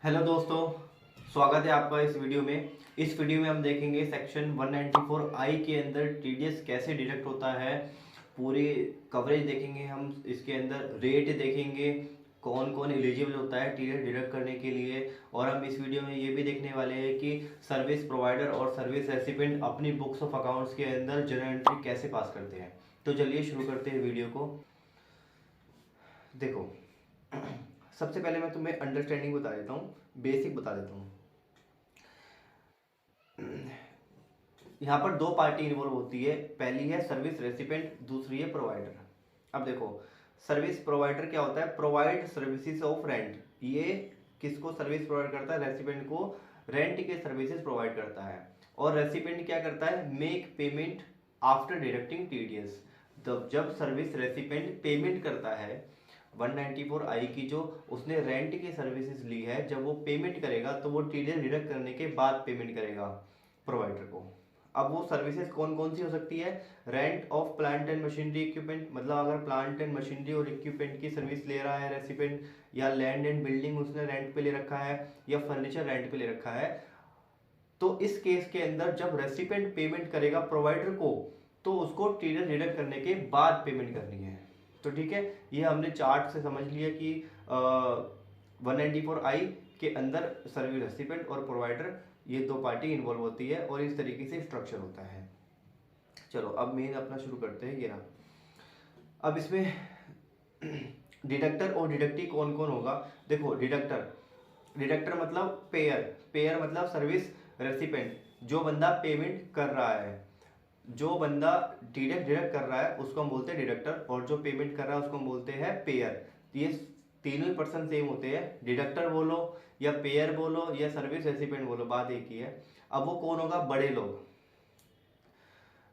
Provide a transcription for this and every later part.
Hello दोस्तों, स्वागत है आपका इस वीडियो में। इस वीडियो में हम देखेंगे सेक्शन 194 आई के अंदर टीडीएस कैसे डिडक्ट होता है। पूरी कवरेज देखेंगे हम, इसके अंदर रेट देखेंगे, कौन कौन एलिजिबल होता है टीडीएस डिडक्ट करने के लिए। और हम इस वीडियो में ये भी देखने वाले हैं कि सर्विस प्रोवाइडर और सर्विस रेसिपिएंट अपनी बुक्स ऑफ अकाउंट्स के अंदर जर्नल एंट्री कैसे पास करते हैं। तो चलिए शुरू करते हैं वीडियो को। देखो, सबसे पहले मैं तुम्हें अंडरस्टैंडिंग बता देता हूँ, बेसिक बता देता हूँ। यहाँ पर दो पार्टी इन्वॉल्व होती है, पहली है सर्विस रेसिपिएंट, दूसरी है प्रोवाइडर। अब देखो, सर्विस प्रोवाइडर क्या होता है? Provide services of rent. ये किसको सर्विस प्रोवाइड करता है? रेसिपिएंट को रेंट के सर्विसेज प्रोवाइड करता है। और रेसिपिएंट क्या करता है? Make payment after deducting TDS. जब सर्विस रेसिपिएंट पेमेंट करता है 194 आई की, जो उसने रेंट की सर्विसेज ली है, जब वो पेमेंट करेगा तो वो टीडीएस डिडक्ट करने के बाद पेमेंट करेगा प्रोवाइडर को। अब वो सर्विसेज कौन कौन सी हो सकती है? Rent of plant and machinery equipment, मतलब अगर प्लांट एंड मशीनरी और इक्विपमेंट की सर्विस ले रहा है रेसिपिएंट, या लैंड एंड बिल्डिंग उसने रेंट पे ले रखा है, या फर्नीचर रेंट पे ले रखा है, तो इस केस के अंदर जब रेसिपिएंट पेमेंट करेगा प्रोवाइडर को, तो उसको टीडीएस डिडक्ट करने के बाद पेमेंट करनी है। तो ठीक है, ये हमने चार्ट से समझ लिया कि 194 आई के अंदर सर्विस रेसिपिएंट और प्रोवाइडर, ये दो पार्टी इन्वॉल्व होती है और इस तरीके से स्ट्रक्चर होता है। चलो अब मेन अपना शुरू करते हैं। ये रहा। अब इसमें डिडक्टर और डिडक्टी कौन कौन होगा? देखो, डिडक्टर मतलब पेयर, पेयर मतलब सर्विस रेसिपिएंट, जो बंदा पेमेंट कर रहा है, जो बंदा टीडीएस डिडक्ट कर रहा है उसको हम बोलते हैं डिडक्टर, और जो पेमेंट कर रहा है उसको हम बोलते हैं पेयर। ये तीनों ही पर्सन सेम होते हैं, डिडक्टर बोलो या पेयर बोलो या सर्विस रेसिपिएंट बोलो, बात एक ही है। अब वो कौन होगा? बड़े लोग।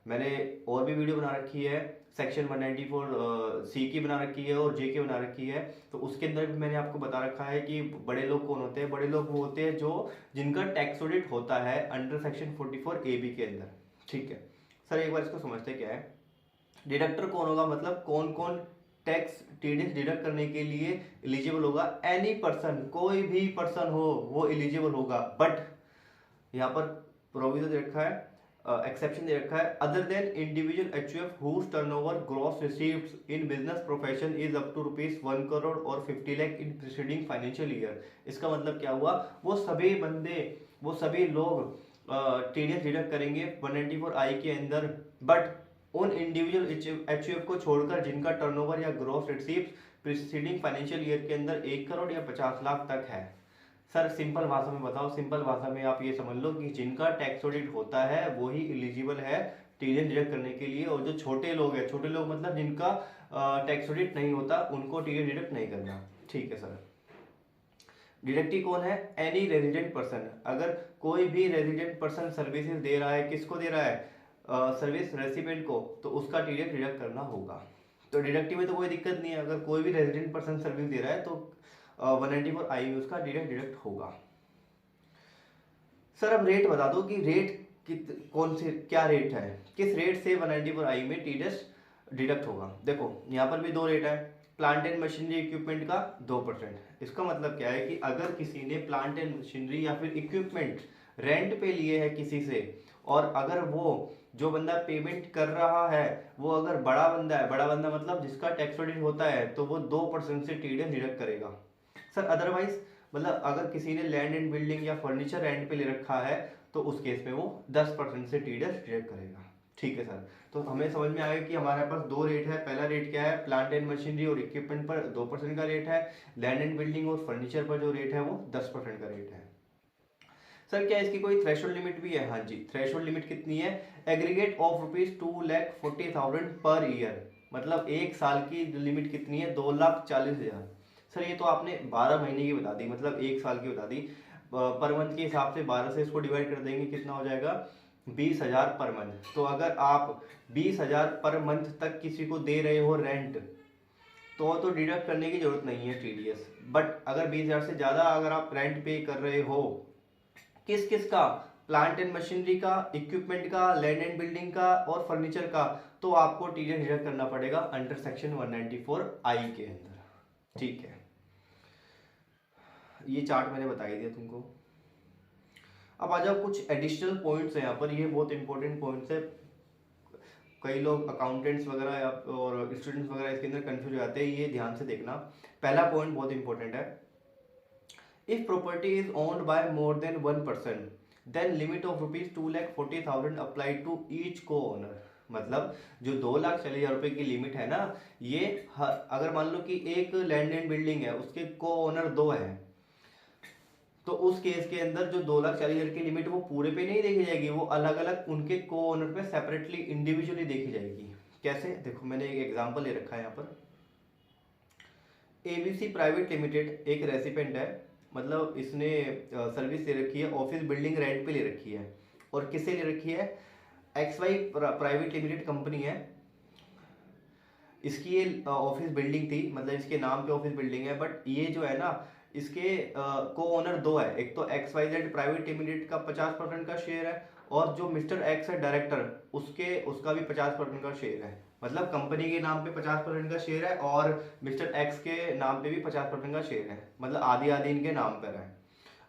मैंने और भी वीडियो बना रखी है, सेक्शन 194 सी की बना रखी है और जे की बना रखी है, तो उसके अंदर भी मैंने आपको बता रखा है कि बड़े लोग कौन होते हैं। बड़े लोग वो होते हैं जो जिनका टैक्स ऑडिट होता है अंडर सेक्शन 44 ए बी के अंदर। ठीक है सर, एक बार इसको समझते क्या है। डिडक्टर कौन होगा? मतलब कौन कौन टैक्स टीडीएस डिडक्ट करने के लिए एलिजिबल होगा। एनी पर्सन, कोई भी पर्सन हो वो एलिजिबल होगा, बट यहाँ पर प्रोविजन दे रखा है, एक्सेप्शन दे रखा है, other than individual HUF whose turnover gross received in business profession is up to ₹1 crore और 50 lakh in preceding financial year. इसका मतलब क्या हुआ? वो सभी बंदे, वो सभी लोग टीडीएस डिडक्ट करेंगे 194 आई के अंदर, बट उन इंडिविजुअल एचयूएफ को छोड़कर जिनका टर्नओवर या gross received preceding financial year के अंदर 1 करोड़ या 50 लाख तक है। सर सिंपल भाषा में बताओ, सिंपल भाषा में आप ये समझ लो कि जिनका टैक्स ऑडिट होता है वही एलिजिबल है टीडीएस डिडक्ट करने के लिए, और जो छोटे लोग हैं, छोटे लोग मतलब जिनका टैक्स ऑडिट नहीं होता, उनको टीडीएस डिडक्ट नहीं करना। ठीक है सर। डिडक्टी कौन है? Any resident person. अगर कोई भी रेजिडेंट पर्सन सर्विसेज दे रहा है, किसको दे रहा है? सर्विस रेसिपिएंट को, तो उसका टीडीएस डिडक्ट करना होगा। तो डिडक्टिव में तो कोई दिक्कत नहीं है, अगर कोई भी रेजिडेंट पर्सन सर्विस दे रहा है तो 194 आई में उसका टीडीएस डिडक्ट होगा। सर अब रेट बता दो कि रेट कौन से, क्या रेट है, किस रेट से 194 आई में टीडीएस डिडक्ट होगा। देखो यहाँ पर भी दो रेट है। प्लांट एंड मशीनरी इक्विपमेंट का 2%। इसका मतलब क्या है कि अगर किसी ने प्लांट एंड मशीनरी या फिर इक्विपमेंट रेंट पे लिए है किसी से, और अगर वो जो बंदा पेमेंट कर रहा है वो अगर बड़ा बंदा है, बड़ा बंदा मतलब जिसका टैक्स ऑडिट होता है, तो वो 2% से टीडीएस डिडक्ट करेगा। सर अदरवाइज, मतलब अगर किसी ने लैंड एंड बिल्डिंग या फर्नीचर रेंट पे ले रखा है, तो उस केस में वो 10% से टीडीएस डिडक्ट करेगा। ठीक है सर, तो हमें समझ में आया कि हमारे पास दो रेट है। पहला रेट क्या है? प्लांट एंड मशीनरी और इक्विपमेंट पर 2% का रेट है। लैंड एंड बिल्डिंग और फर्नीचर पर जो रेट है वो 10% का रेट है। सर क्या इसकी कोई थ्रेशोल्ड लिमिट भी है? हाँ जी, थ्रेशोल्ड लिमिट कितनी है? एग्रीगेट ऑफ ₹2,40,000 पर ईयर, मतलब एक साल की लिमिट कितनी है? 2,40,000। सर ये तो आपने 12 महीने की बता दी, मतलब एक साल की बता दी। पर मंथ के हिसाब से 12 से इसको डिवाइड कर देंगे, कितना हो जाएगा? 20,000 पर मंथ। तो अगर आप 20,000 पर मंथ तक किसी को दे रहे हो रेंट, तो डिडक्ट करने की जरूरत नहीं है टीडीएस। बट अगर 20,000 से ज़्यादा अगर आप रेंट पे कर रहे हो, किस किस का? प्लांट एंड मशीनरी का, इक्विपमेंट का, लैंड एंड बिल्डिंग का और फर्नीचर का, तो आपको टीडीएस डिडक्ट करना पड़ेगा अंडर सेक्शन 194 आई के अंदर। ठीक है, ये चार्ट मैंने बता ही दिया तुमको। अब आ जाओ कुछ एडिशनल पॉइंट्स हैं यहाँ पर, ये बहुत इंपॉर्टेंट पॉइंट्स है। कई लोग अकाउंटेंट्स वगैरह और स्टूडेंट्स वगैरह इसके अंदर कंफ्यूज हो जाते हैं, ये ध्यान से देखना। पहला पॉइंट बहुत इंपॉर्टेंट है, if property is owned by more than 1% then limit of ₹2,40,000 apply to each co-owner. मतलब जो 2,40,000 की लिमिट है ना, ये अगर मान लो कि एक लैंड एंड बिल्डिंग है, उसके को ओनर 2 है, तो उस केस के अंदर जो 2,40,000 की लिमिट वो पूरे पे नहीं देखी जाएगी, वो अलग अलग उनके को ओनर पे सेपरेटली इंडिविजुअली देखी जाएगी। कैसे? देखो मैंने एक एग्जांपल ले रखा है यहाँ पर। एबीसी प्राइवेट लिमिटेड एक रेसिपेंट है, मतलब इसने सर्विस ले रखी है, ऑफिस बिल्डिंग रेंट पे ले रखी है। और किसे ले रखी है? XY प्राइवेट लिमिटेड कंपनी है, इसकी ये ऑफिस बिल्डिंग थी, मतलब इसके नाम पे ऑफिस बिल्डिंग है, बट ये जो है ना, इसके को ओनर 2 है। एक तो XYZ प्राइवेट लिमिटेड का 50% का शेयर है, और जो मिस्टर एक्स है डायरेक्टर, उसका भी 50% का शेयर है। मतलब कंपनी के नाम पे 50% का शेयर है और मिस्टर एक्स के नाम पे भी 50% का शेयर है, मतलब आधी आधी इनके नाम पर है।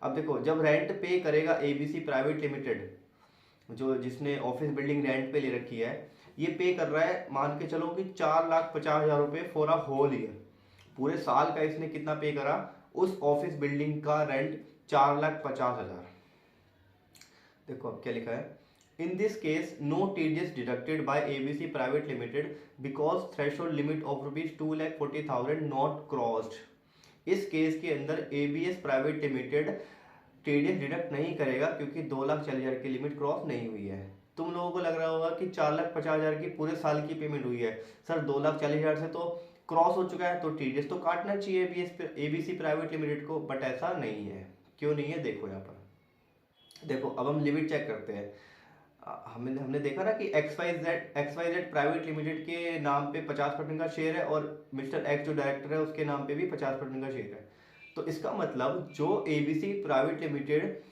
अब देखो, जब रेंट पे करेगा एबीसी प्राइवेट लिमिटेड, जो जिसने ऑफिस बिल्डिंग रेंट पे ले रखी है, ये पे कर रहा है, मान के चलो कि 4,50,000 रुपये फॉर अ होल ईयर। पूरे साल का इसने कितना पे करा? उस ऑफिस बिल्डिंग का रेंट 4,50,000। देखो अब क्या लिखा है, in this case no TDS deducted by ABC private limited because threshold limit of ₹2,40,000 not crossed. इस केस के अंदर ABS private limited TDS deduct नहीं करेगा क्योंकि 2,40,000 की लिमिट क्रॉस नहीं हुई है। तुम लोगों को लग रहा होगा कि 4,50,000 की पूरे साल की पेमेंट हुई है, सर 2,40,000 से तो क्रॉस हो चुका है, तो टीडीएस तो काटना चाहिए एबीसी प्राइवेट लिमिटेड को, बट ऐसा नहीं है। क्यों नहीं है? देखो यहाँ पर, देखो अब हम लिमिट चेक करते हैं। हमने देखा ना कि XYZ प्राइवेट लिमिटेड के नाम पे 50% का शेयर है, और मिस्टर एक्स जो डायरेक्टर है उसके नाम पे भी 50% का शेयर है। तो इसका मतलब जो एबीसी प्राइवेट लिमिटेड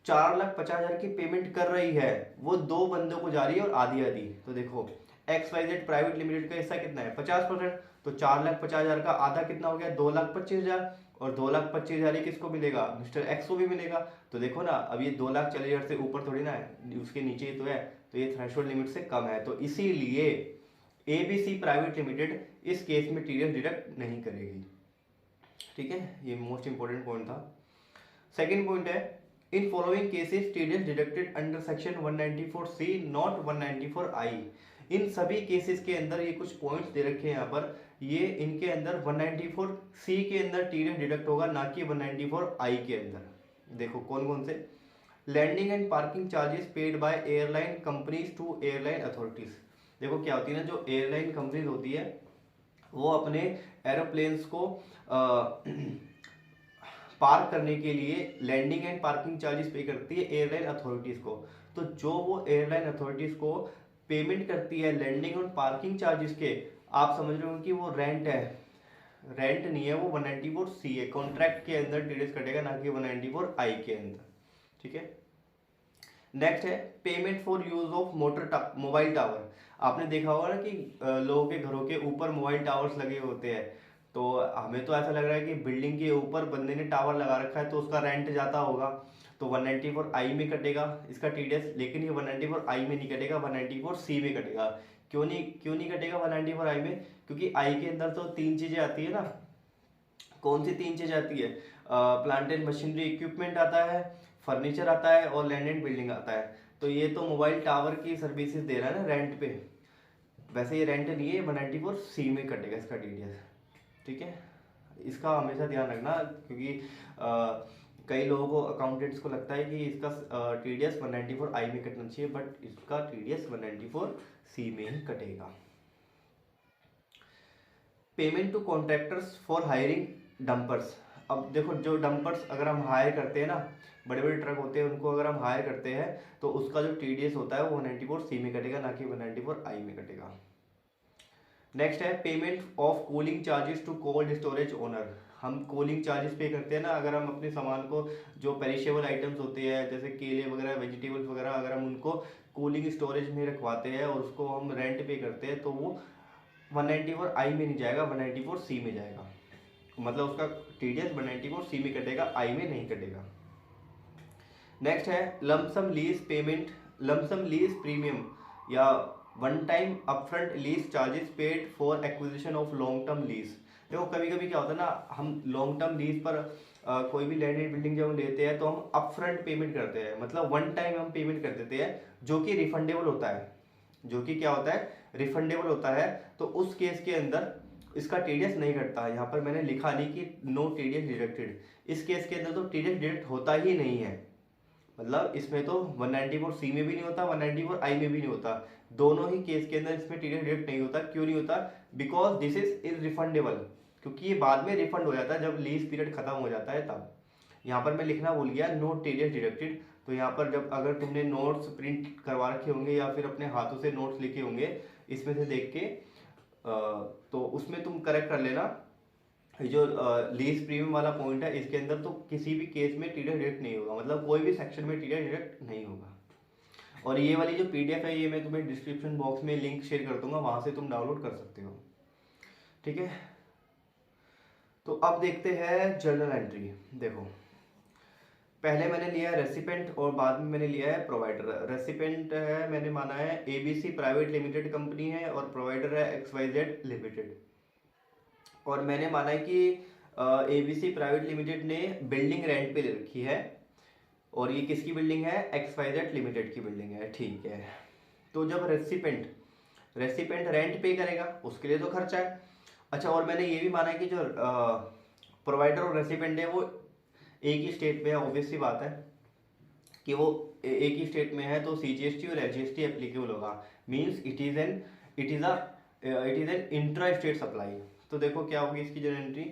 4,50,000 की पेमेंट कर रही है, वो 2 बंदों को जा रही है और आधी आधी। तो देखो XYZ प्राइवेट लिमिटेड का हिस्सा कितना है? 50%। तो 4,50,000 का आधा कितना हो गया? 2,25,000। और 2,25,000 किसको मिलेगा? मिस्टर एक्स को भी मिलेगा। तो देखो ना, अब ये 2,40,000 से ऊपर थोड़ी ना है, उसके नीचे ही तो है, तो ये थ्रेशोल्ड लिमिट से कम है। तो इसीलिए एबीसी प्राइवेट लिमिटेड इस केस में टीडीएस डिडक्ट नहीं करेगी। ठीक है, ये मोस्ट इंपॉर्टेंट पॉइंट था। सेकंड पॉइंट है, in following cases TDS deducted under section 194C not 194I। इन सभी केसेस के अंदर ये कुछ पॉइंट्स दे रखे हैं यहाँ पर, ये इनके अंदर 194C के अंदर टीडीएस डिडक्ट होगा, ना कि 194I के अंदर। देखो कौन कौन से? Landing and parking charges paid by airline companies to airline authorities. देखो क्या होती है ना, जो एयरलाइन कंपनीज होती है वो अपने एरोप्लेन्स को पार्क करने के लिए लैंडिंग एंड पार्किंग चार्जेस पे करती है एयरलाइन अथॉरिटीज को। तो जो वो एयरलाइन अथॉरिटीज को पेमेंट करती है लैंडिंग और पार्किंग चार्जेस के, आप समझ रहे हो कि वो रेंट है, रेंट नहीं है, वो 194C है। कॉन्ट्रैक्ट के अंदर टीडीएस कटेगा, ना कि 194I के अंदर। ठीक है, नेक्स्ट है payment for use of mobile tower. आपने देखा होगा ना कि लोगों के घरों के ऊपर मोबाइल टावर्स लगे होते हैं, तो हमें तो ऐसा लग रहा है कि बिल्डिंग के ऊपर बंदे ने टावर लगा रखा है तो उसका रेंट जाता होगा, तो 194I में कटेगा इसका टीडीएस। लेकिन ये 194I में नहीं कटेगा, 194C में कटेगा। क्यों नहीं कटेगा 194I में? क्योंकि आई के अंदर तो 3 चीजें आती है ना। कौन सी 3 चीजें आती है? प्लांट एंड मशीनरी इक्विपमेंट आता है, फर्नीचर आता है, और लैंड एंड बिल्डिंग आता है। तो ये तो मोबाइल टावर की सर्विसेज दे रहा है ना रेंट पे, वैसे ये रेंट नहीं है, 194C में कटेगा इसका टीडीएस। ठीक है, इसका हमेशा ध्यान रखना, क्योंकि कई लोगों को अकाउंटेंट्स को लगता है कि इसका टीडीएस 194I में कटना चाहिए, बट इसका टीडीएस 194C में ही कटेगा। Payment to contractors for hiring dumpers. अब देखो, जो डंपर्स अगर हम हायर करते हैं ना, बड़े बड़े ट्रक होते हैं, उनको अगर हम हायर करते हैं तो उसका जो टीडीएस होता है वो 194C में कटेगा, ना कि 194I में कटेगा। नेक्स्ट है payment of cooling charges to cold storage owner. हम कूलिंग चार्जेस पे करते हैं ना, अगर हम अपने सामान को, जो पेरिशेबल आइटम्स होते हैं जैसे केले वगैरह, वेजिटेबल्स वगैरह, अगर हम उनको कूलिंग स्टोरेज में रखवाते हैं और उसको हम रेंट पे करते हैं, तो वो 194I में नहीं जाएगा, 194C में जाएगा। मतलब उसका TDS 194 सी में कटेगा, आई में नहीं कटेगा। नेक्स्ट है lump sum lease payment, lump sum lease premium या one time upfront lease charges paid for acquisition of long term lease. देखो कभी कभी क्या होता है ना, हम लॉन्ग टर्म लीज पर कोई भी लैंड बिल्डिंग जब हम लेते हैं तो हम अपफ्रंट पेमेंट करते हैं, मतलब वन टाइम हम पेमेंट कर देते हैं जो कि रिफंडेबल होता है, जो कि क्या होता है, रिफंडेबल होता है। तो उस केस के अंदर इसका टीडीएस नहीं कटता। यहाँ पर मैंने लिखा नहीं कि नो टीडीएस डिडक्टेड, इस केस के अंदर तो टीडीएस डिडक्ट होता ही नहीं है। मतलब इसमें तो 194 सी में भी नहीं होता, 194 आई में भी नहीं होता, दोनों ही केस के अंदर इसमें टीडीएस डिडक्ट नहीं होता। क्यों नहीं होता? बिकॉज दिस इज रिफंडेबल, क्योंकि ये बाद में रिफंड हो जाता है जब लीज पीरियड खत्म हो जाता है तब। यहाँ पर मैं लिखना भूल गया, नो टीडीएस डिडक्टेड। तो यहाँ पर जब अगर तुमने नोट्स प्रिंट करवा रखे होंगे या फिर अपने हाथों से नोट्स लिखे होंगे इसमें से देख के, तो उसमें तुम करेक्ट कर लेना। जो लीज प्रीमियम वाला पॉइंट है इसके अंदर तो किसी भी केस में टीडीएस डिडक्ट नहीं होगा, मतलब कोई भी सेक्शन में टीडीएस डिडक्ट नहीं होगा। और ये वाली जो पीडीएफ है ये मैं तुम्हें डिस्क्रिप्शन बॉक्स में लिंक शेयर कर दूंगा, वहां से तुम डाउनलोड कर सकते हो। ठीक है, तो अब देखते हैं जर्नल एंट्री। देखो पहले मैंने लिया है रेसिपेंट और बाद में मैंने लिया है प्रोवाइडर। रेसिपेंट है मैंने माना है एबीसी प्राइवेट लिमिटेड कंपनी है और प्रोवाइडर है एक्सवाईजेड लिमिटेड। और मैंने माना है कि एबीसी प्राइवेट लिमिटेड ने बिल्डिंग रेंट पे ले रखी है और ये किसकी बिल्डिंग है? एक्सवाईजेड लिमिटेड की बिल्डिंग है। ठीक है, तो जब रेसिपेंट रेंट पे करेगा उसके लिए तो खर्चा है। अच्छा, और मैंने ये भी माना है कि जो प्रोवाइडर और रेसिपेंट है वो एक ही स्टेट में है। ऑब्वियस सी बात है कि वो एक ही स्टेट में है तो सीजीएसटी और एलजीएसटी एप्लीकेबल होगा। Means it is an intra state supply. तो देखो क्या होगी इसकी general entry,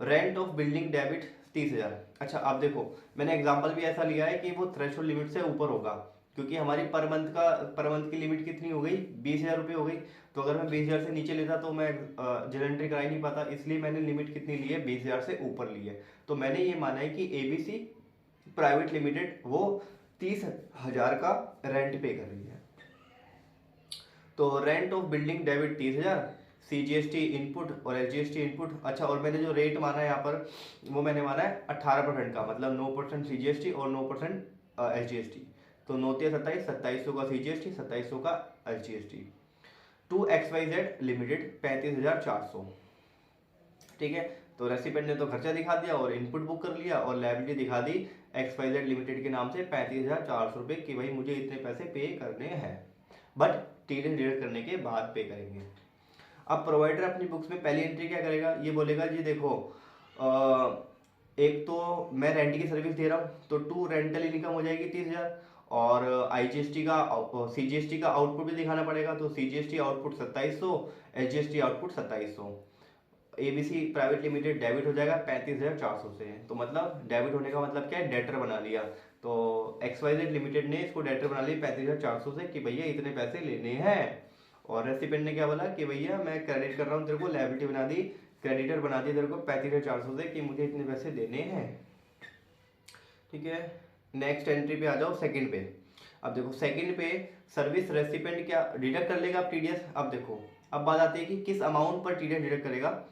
rent of building debit 30,000। अच्छा आप देखो मैंने एग्जांपल भी ऐसा लिया है कि वो थ्रेशोल्ड लिमिट से ऊपर होगा, क्योंकि हमारी पर मंथ की लिमिट कितनी हो गई? 20,000 रुपये हो गई। तो अगर मैं 20,000 से नीचे लेता तो मैं जनरल एंट्री करा ही नहीं पाता, इसलिए मैंने लिमिट कितनी ली है? 20,000 से ऊपर ली है। तो मैंने ये माना है कि एबीसी प्राइवेट लिमिटेड वो 30,000 का रेंट पे कर रही है। तो rent of building debit 30,000, CGST input और एलजीएसटी इनपुट। अच्छा, और मैंने जो रेट माना है यहाँ पर वो मैंने माना है 18% का, मतलब 9% सीजीएसटी और 9% एलजीएसटी। तो 9 × 27, 2700 का सीजीएसटी, 2700 का एलजीएसटी। To XYZ limited 35,400। ठीक है, तो रेसिपेंट ने तो खर्चा दिखा दिया और इनपुट बुक कर लिया और लायबिलिटी दिखा दी एक्सवाईजेड लिमिटेड के नाम से 35,400 रुपये कि भाई मुझे इतने पैसे पे करने हैं, बट टीडीएस डिडक्ट करने के बाद पे करेंगे। अब प्रोवाइडर अपनी बुक्स में पहली एंट्री क्या करेगा? ये बोलेगा जी देखो एक तो मैं रेंट की सर्विस दे रहा हूँ तो टू रेंटल इनकम हो जाएगी 30,000 और आईजीएसटी का सीजीएसटी का आउटपुट भी दिखाना पड़ेगा। तो CGST output 2700, HGST output 2700। ABC private limited debit हो जाएगा 35,400 से। तो मतलब डेबिट होने का मतलब क्या है? डेटर बना लिया। तो एक्सवाईजेड लिमिटेड ने इसको डेटर बना लिया 35,400 से कि भैया इतने पैसे लेने हैं। और रेसिपेंट ने क्या बोला कि भैया मैं क्रेडिट कर रहा हूँ तेरे को, लायबिलिटी बना दी, क्रेडिटर बना दी तेरे को 35,400 से कि मुझे इतने पैसे देने हैं। ठीक है, नेक्स्ट एंट्री पे आ जाओ, सेकंड पे। अब देखो सेकंड पे सर्विस रेसिपेंट क्या डिडक्ट कर लेगा टीडीएस। अब देखो अब बात आती है कि किस अमाउंट पर टीडीएस डिडक्ट करेगा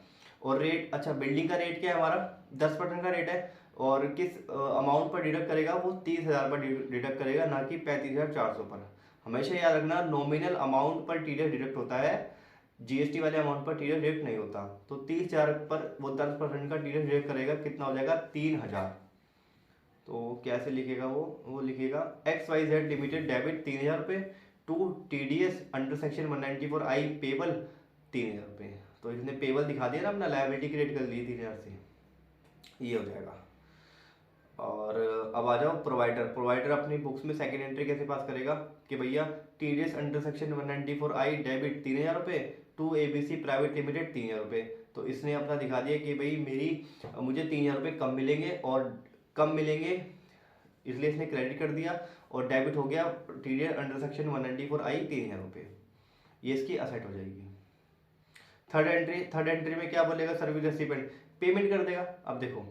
और रेट। अच्छा, बिल्डिंग का रेट क्या है हमारा? 10% का रेट है और किस अमाउंट पर डिडक्ट करेगा? वो 30,000 पर डिडक्ट करेगा, ना कि 35,400 पर। हमेशा याद रखना नॉमिनल अमाउंट पर टीडीएस डिडक्ट होता है, जीएसटी वाले अमाउंट पर टीडीएस डिडक्ट नहीं होता। तो 30,000 पर वो 10% का टीडीएस डिडक्ट करेगा, कितना हो जाएगा? 3,000। तो कैसे लिखेगा वो लिखेगा एक्सवाईजेड लिमिटेड डेबिट 3,000 रुपये to TDS under section 194 I payable 3,000 रुपये। तो इसने पेबल दिखा दिया ना, अपना लायबिलिटी क्रिएट कर ली 3,000 से, ये हो जाएगा। और अब आ जाओ प्रोवाइडर अपनी बुक्स में सेकंड एंट्री कैसे पास करेगा कि भैया TDS under section 194 I debit 3,000 रुपये टू एबीसी प्राइवेट लिमिटेड 3,000 रुपये। तो इसने अपना दिखा दिया कि भाई मुझे 3,000 रुपये कम मिलेंगे, इसलिए इसने क्रेडिट कर दिया और डेबिट हो गया टीडीएस अंडर सेक्शन 194 आई 3,000 रुपये। ये इसकी असेट हो जाएगी। थर्ड एंट्री में क्या बोलेगा? सर्विस रेसिपेंट पेमेंट कर देगा। अब देखो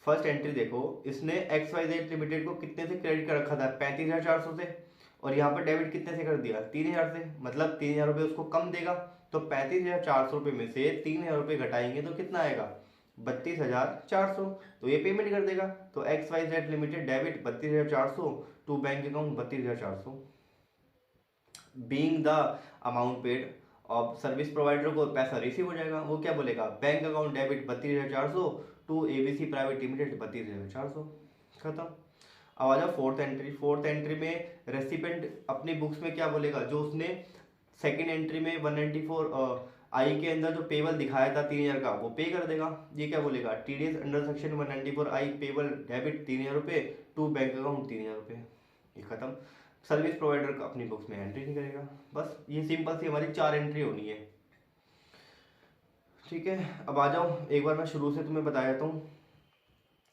फर्स्ट एंट्री देखो, इसने एक्सवाईजेड लिमिटेड को कितने से क्रेडिट कर रखा था? 35,400 से, और यहाँ पर डेबिट कितने से कर दिया? 3,000 से, मतलब 3,000 रुपये उसको कम देगा। तो 35,400 रुपये में से 3,000 रुपये घटाएंगे तो कितना आएगा? 32,400, तो ये पेमेंट कर देगा। तो XYZ limited debit 32,400 to bank account 32,400 being the amount paid. अब सर्विस प्रोवाइडर को पैसा रिसीव हो जाएगा, वो क्या बोलेगा, bank account debit 32,400 to ABC private limited 32,400, खत्म। अब आ जाओ फोर्थ एंट्री। फोर्थ एंट्री में रेसिपेंट अपनी बुक्स में क्या बोलेगा, जो उसने सेकंड एंट्री में 194 आई के अंदर जो पेबल दिखाया था 3,000 का, वो पे कर देगा। ये क्या बोलेगा, TDS under section 194 I payable debit 3,000 रुपये टू बैंक अकाउंट 3,000 रुपये, ये खत्म। सर्विस प्रोवाइडर अपनी बुक्स में एंट्री नहीं करेगा। बस ये सिंपल सी हमारी 4 एंट्री होनी है, ठीक है। अब आ जाओ, एक बार मैं शुरू से तुम्हें बताया देता हूँ,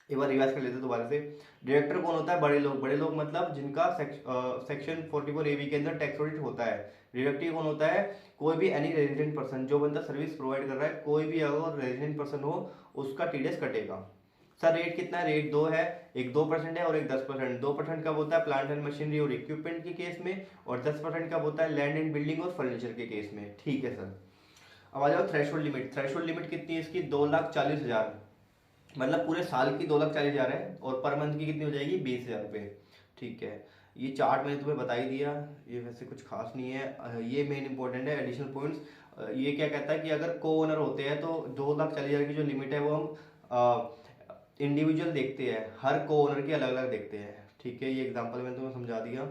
एक बार रिवाइज कर लेते हैं दोबारा से। डायरेक्टर कौन होता है, बड़े लोग। बड़े लोग मतलब जिनका सेक्शन 44 AB के अंदर टैक्स ऑडिट होता है। डिडक्टिव कौन होता है, कोई भी एनी रेजिडेंट पर्सन, जो बंदा सर्विस प्रोवाइड कर रहा है, कोई भी अगर रेजिडेंट पर्सन हो उसका TDS कटेगा। सर रेट कितना है, रेट 2 है, एक 2% है और एक 10%। 2% कब होता है, प्लांट एंड मशीनरी और इक्विपमेंट के केस में, और 10% कब होता है, लैंड एंड बिल्डिंग और फर्नीचर के केस में, ठीक है सर। अब आ जाओ थ्रेशोल्ड लिमिट। थ्रेशोल्ड लिमिट कितनी है इसकी, 2,40,000, मतलब पूरे साल की 2,40,000 है, और पर मंथ की कितनी हो जाएगी, 20,000 रुपये, ठीक है। ये चार्ट मैंने तुम्हें बता ही दिया, ये वैसे कुछ खास नहीं है, ये मेन इंपॉर्टेंट है, एडिशनल पॉइंट्स। ये क्या कहता है कि अगर को ओनर होते हैं तो 2,40,000 की जो लिमिट है वो हम इंडिविजुअल देखते हैं, हर को ओनर की अलग अलग देखते हैं, ठीक है। ये एग्जांपल मैंने तुम्हें समझा दिया।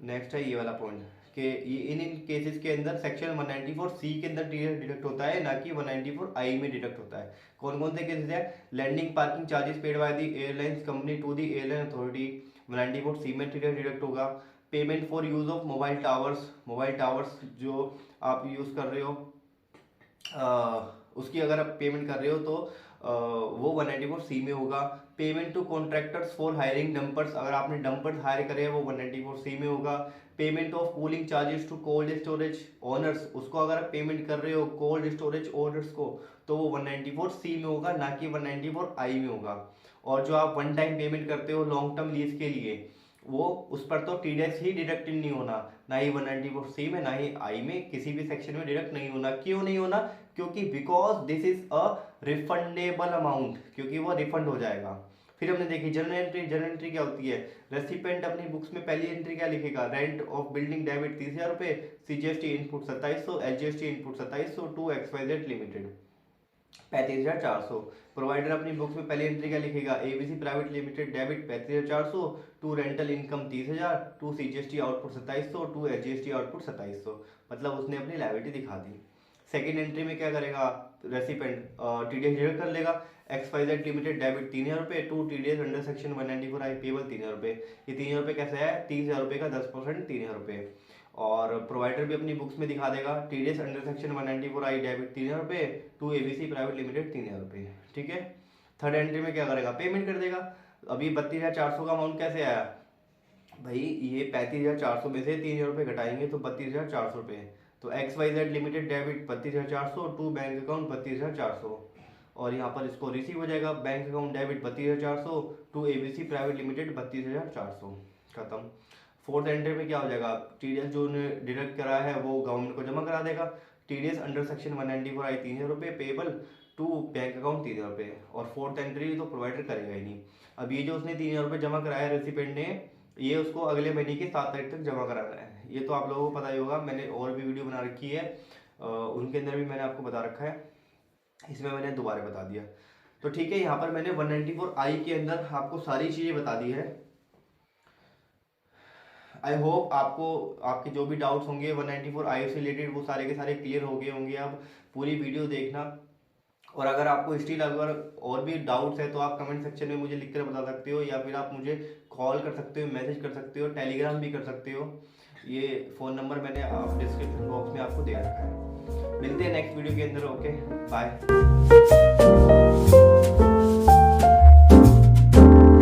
नेक्स्ट है ये वाला पॉइंट कि ये इन केसेस के अंदर सेक्शन 194C के अंदर TDS डिडक्ट होता है, ना कि 194I में डिडक्ट होता है। कौन कौन से केसेस है, landing parking charges paid by the airlines company to the airline authority, 194C में TDS डिडक्ट होगा। Payment for use of mobile towers, mobile towers जो आप यूज़ कर रहे हो उसकी अगर आप पेमेंट कर रहे हो तो वो 194C में होगा। Payment to contractors for hiring dumpers, अगर आपने डंपर्स हायर करे हैं वो 194C में होगा। Payment of cooling charges to cold storage owners, उसको अगर आप पेमेंट कर रहे हो कोल्ड स्टोरेज ओनर्स को, तो वो 194C में होगा, ना कि 194I में होगा। और जो आप वन टाइम पेमेंट करते हो लॉन्ग टर्म लीज के लिए, वो उस पर तो TDS ही डिडक्ट नहीं होना, ना ही 194C में ना ही I में, किसी भी सेक्शन में डिडक्ट नहीं होना। क्यों नहीं होना, क्योंकि because this is a refundable amount, क्योंकि वो रिफंड हो जाएगा। फिर हमने देखी जनरल एंट्री। जनरल एंट्री क्या होती है, रेसिपेंट अपनी बुक्स में पहली एंट्री क्या लिखेगा, रेंट ऑफ बिल्डिंग डेबिट 30,000 रुपये, CGST input 2700, LGST input 2700 to XYZ limited 35,400। Provider अपनी बुक्स में पहली एंट्री क्या लिखेगा, ABC private limited debit 35,400 to rental income 30,000 to CGST output 2700 to SGST output 2700, मतलब उसने अपनी लायबिलिटी दिखा दी। सेकेंड एंट्री में क्या करेगा, रेसिपेंट TDS डिडक्ट कर लेगा, XYZ लिमिटेड डेबिट 3,000 रुपये to TDS under section 194I payable 3,000 रुपये। ये 3,000 रुपये कैसे है, 30,000 रुपये का 10% 3,000 रुपये। और प्रोवाइडर भी अपनी बुक्स में दिखा देगा, TDS under section 194I debit 3,000 रुपये टू ABC प्राइवेट लिमिटेड 3,000 रुपये, ठीक है। थर्ड एंट्री में क्या करेगा, पेमेंट कर देगा। अभी 32,400 का अमाउंट कैसे आया भाई, ये 35,400 में से 3,000 रुपये घटाएंगे तो 32,400 रुपये, तो XYZ limited debit 32,400 to bank account 32,400, और यहाँ पर इसको रिसीव हो जाएगा, bank account debit 32,400 to ABC private limited 32,400, खत्म। फोर्थ एंट्री में क्या हो जाएगा, TDS जो डिडक्ट करा है वो गवर्नमेंट को जमा करा देगा। TDS अंडर सेक्शन 194I 3,000 रुपये पेबल टू बैंक अकाउंट 3,000 रुपये, और फोर्थ एंट्री तो प्रोवाइडर करेगा ही नहीं। अब ये जो उसने 3,000 रुपये जमा कराया रेसिपेंट ने, ये उसको अगले महीने की 7 तारीख तक जमा कराना है। ये तो आप लोगों को पता ही होगा, मैंने और भी वीडियो बना रखी है, उनके अंदर भी मैंने आपको बता रखा है, इसमें मैंने दोबारा बता दिया। तो ठीक है, यहाँ पर मैंने 194I के अंदर आपको सारी चीज़ें बता दी है। आई होप आपको आपके जो भी डाउट्स होंगे 194I से रिलेटेड वो सारे के सारे क्लियर हो गए होंगे। अब पूरी वीडियो देखना, और अगर आपको स्टिल अगर और भी डाउट्स है तो आप कमेंट सेक्शन में मुझे लिखकर बता सकते हो, या फिर आप मुझे कॉल कर सकते हो, मैसेज कर सकते हो, टेलीग्राम भी कर सकते हो। ये फ़ोन नंबर मैंने डिस्क्रिप्शन बॉक्स में आपको दे रखा है। मिलते हैं नेक्स्ट वीडियो के अंदर, ओके बाय।